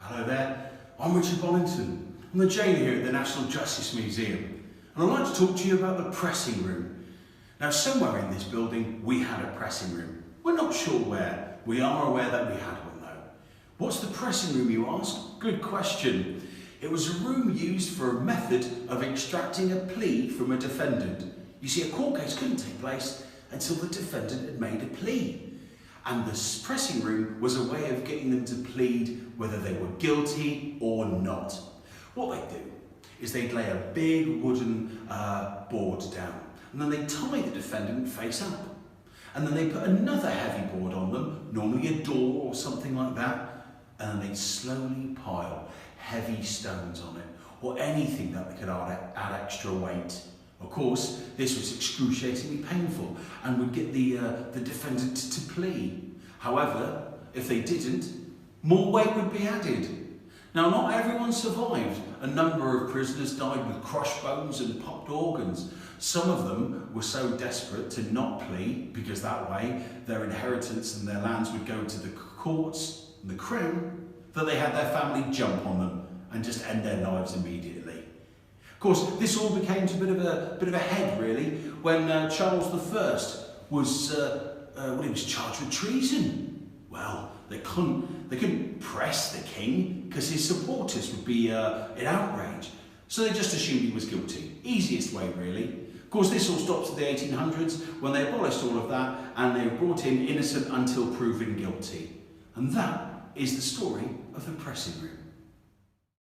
Hello there, I'm Gaoler Bonnington. I'm the jailer here at the National Justice Museum, and I'd like to talk to you about the pressing room. Now, somewhere in this building we had a pressing room. We're not sure where. We are aware that we had one though. What's the pressing room, you ask? Good question. It was a room used for a method of extracting a plea from a defendant. You see, a court case couldn't take place until the defendant had made a plea. And the pressing room was a way of getting them to plead whether they were guilty or not. What they'd do is they'd lay a big wooden board down, and then they'd tie the defendant face up. And then they put another heavy board on them, normally a door or something like that, and then they'd slowly pile heavy stones on it, or anything that they could add extra weight. Of course, this was excruciatingly painful and would get the defendant to plea. However, if they didn't, more weight would be added. Now, not everyone survived. A number of prisoners died with crushed bones and popped organs. Some of them were so desperate to not plea, because that way their inheritance and their lands would go to the courts and the crown, that they had their family jump on them and just end their lives immediately. Of course, this all became a bit of a head, really, when Charles I was charged with treason. Well, they couldn't press the king because his supporters would be in outrage. So they just assumed he was guilty. Easiest way, really. Of course, this all stops in the 1800s when they abolished all of that and they brought him innocent until proven guilty. And that is the story of the pressing room.